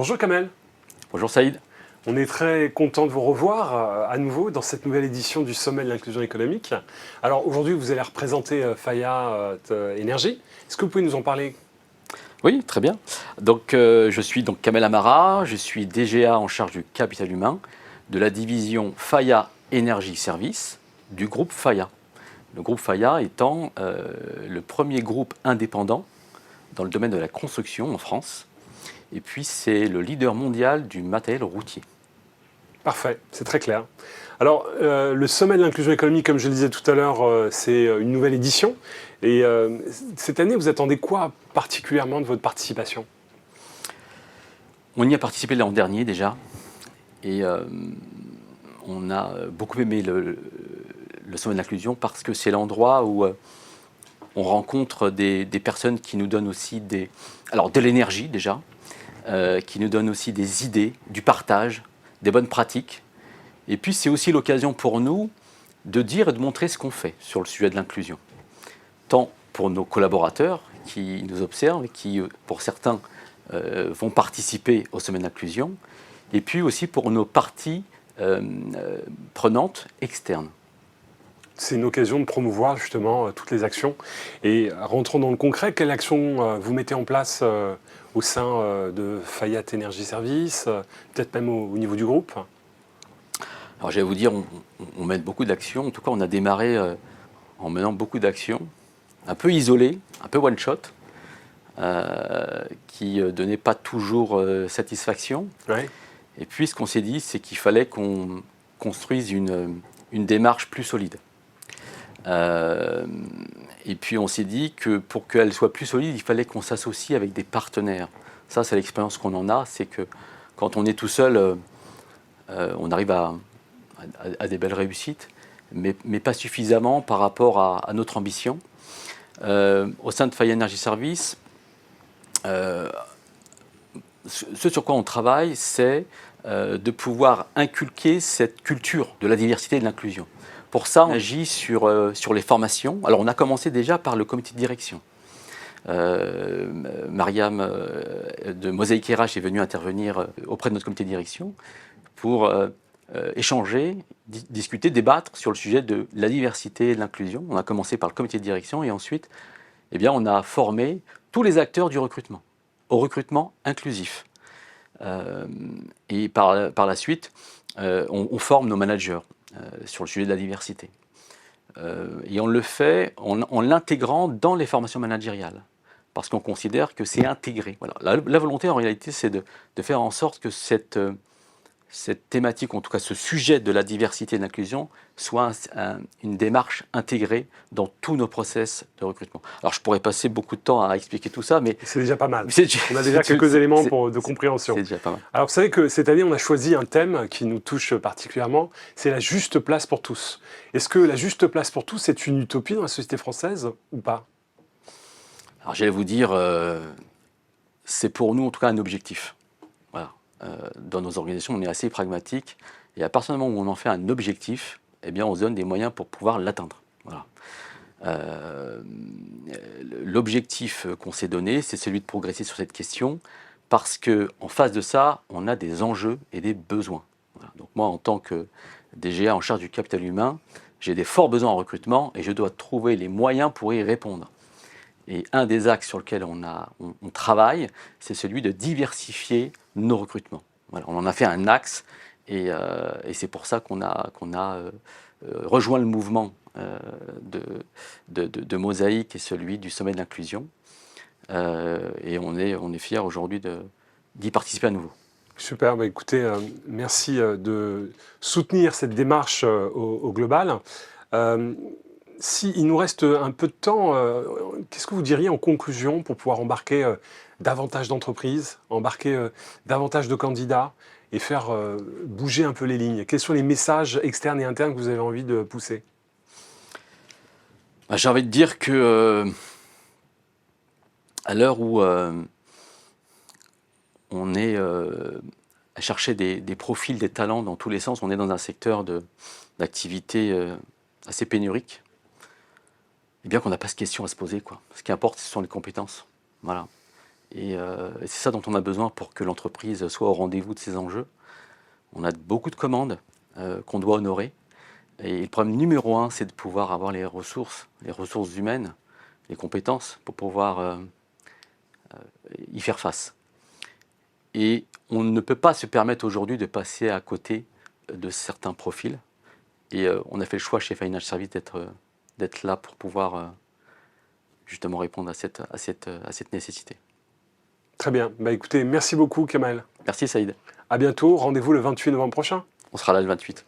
Bonjour Kamel, Bonjour Saïd. on est très content de vous revoir à nouveau dans cette nouvelle édition du Sommet de l'inclusion économique. Alors aujourd'hui vous allez représenter Faya Énergie. Est-ce que vous pouvez nous en parler? Oui, très bien. Donc, je suis donc Kamel Amara, je suis DGA en charge du capital humain de la division Faya Énergie Service du groupe Faya. Le groupe Faya étant le premier groupe indépendant dans le domaine de la construction en France. Et puis, c'est le leader mondial du matériel routier. Parfait, c'est très clair. Alors le Sommet de l'inclusion économique, comme je le disais tout à l'heure, c'est une nouvelle édition. Et cette année, vous attendez quoi particulièrement de votre participation? On y a participé l'an dernier déjà. Et on a beaucoup aimé le Sommet de l'inclusion parce que c'est l'endroit où on rencontre des personnes qui nous donnent aussi de l'énergie déjà, qui nous donnent aussi des idées, du partage, des bonnes pratiques. Et puis c'est aussi l'occasion pour nous de dire et de montrer ce qu'on fait sur le sujet de l'inclusion. Tant pour nos collaborateurs qui nous observent et qui, pour certains, vont participer au Sommet de l'inclusion, et puis aussi pour nos parties prenantes externes. C'est une occasion de promouvoir justement toutes les actions. Et rentrons dans le concret, quelles actions vous mettez en place au sein de Fayat Énergie Service, peut-être même au niveau du groupe? Alors j'allais vous dire, on mène beaucoup d'actions. En tout cas, on a démarré en menant beaucoup d'actions, un peu isolées, un peu one-shot, qui ne donnaient pas toujours satisfaction. Ouais. Et puis ce qu'on s'est dit, c'est qu'il fallait qu'on construise une démarche plus solide. Et puis on s'est dit que pour qu'elle soit plus solide, il fallait qu'on s'associe avec des partenaires. Ça, c'est l'expérience qu'on en a, c'est que quand on est tout seul, on arrive à des belles réussites, mais pas suffisamment par rapport à notre ambition. Au sein de Faya Energy Service, ce sur quoi on travaille, c'est de pouvoir inculquer cette culture de la diversité et de l'inclusion. Pour ça, on agit sur les formations. Alors, on a commencé déjà par le comité de direction. Mariam de Mosaïque RH est venue intervenir auprès de notre comité de direction pour échanger, discuter, débattre sur le sujet de la diversité et de l'inclusion. On a commencé par le comité de direction et ensuite, eh bien, on a formé tous les acteurs du recrutement, au recrutement inclusif. Et par la suite, on forme nos managers sur le sujet de la diversité. Et on le fait en l'intégrant dans les formations managériales, parce qu'on considère que c'est intégré. Voilà. La volonté, en réalité, c'est de faire en sorte que cette thématique, en tout cas ce sujet de la diversité et de l'inclusion, soit une démarche intégrée dans tous nos process de recrutement. Alors je pourrais passer beaucoup de temps à expliquer tout ça, mais C'est déjà pas mal. c'est- On a déjà quelques éléments de c'est compréhension. déjà pas mal. Alors vous savez que cette année, on a choisi un thème qui nous touche particulièrement, c'est la juste place pour tous. Est-ce que la juste place pour tous est une utopie dans la société française ou pas? Alors j'allais vous dire, c'est pour nous en tout cas un objectif. Voilà. Dans nos organisations, on est assez pragmatique, et à partir du moment où on en fait un objectif, eh bien on se donne des moyens pour pouvoir l'atteindre. Voilà. L'objectif qu'on s'est donné, c'est celui de progresser sur cette question, parce qu'en face de ça, on a des enjeux et des besoins. Voilà. Donc moi, en tant que DGA en charge du capital humain, j'ai des forts besoins en recrutement et je dois trouver les moyens pour y répondre. Et un des axes sur lequel on travaille, c'est celui de diversifier nos recrutements. Voilà, on en a fait un axe et c'est pour ça qu'on a rejoint le mouvement de Mosaïque et celui du Sommet de l'inclusion. Et on est fiers aujourd'hui d'y participer à nouveau. Super, bah écoutez, merci de soutenir cette démarche au global. S'il nous reste un peu de temps, qu'est-ce que vous diriez en conclusion pour pouvoir embarquer davantage d'entreprises, embarquer davantage de candidats et faire bouger un peu les lignes? Quels sont les messages externes et internes que vous avez envie de pousser? J'ai envie de dire que à l'heure où on est à chercher des profils, des talents dans tous les sens, on est dans un secteur d'activité assez pénurique, et bien qu'on n'a pas de question à se poser, quoi. Ce qui importe, ce sont les compétences. Voilà. Et c'est ça dont on a besoin pour que l'entreprise soit au rendez-vous de ces enjeux. On a beaucoup de commandes qu'on doit honorer. Et le problème numéro un, c'est de pouvoir avoir les ressources humaines, les compétences pour pouvoir y faire face. Et on ne peut pas se permettre aujourd'hui de passer à côté de certains profils. Et on a fait le choix chez Financial Services d'être là pour pouvoir justement répondre à cette nécessité. Très bien. Bah, écoutez, merci beaucoup Kemal. Merci Saïd. À bientôt. Rendez-vous le 28 novembre prochain. On sera là le 28.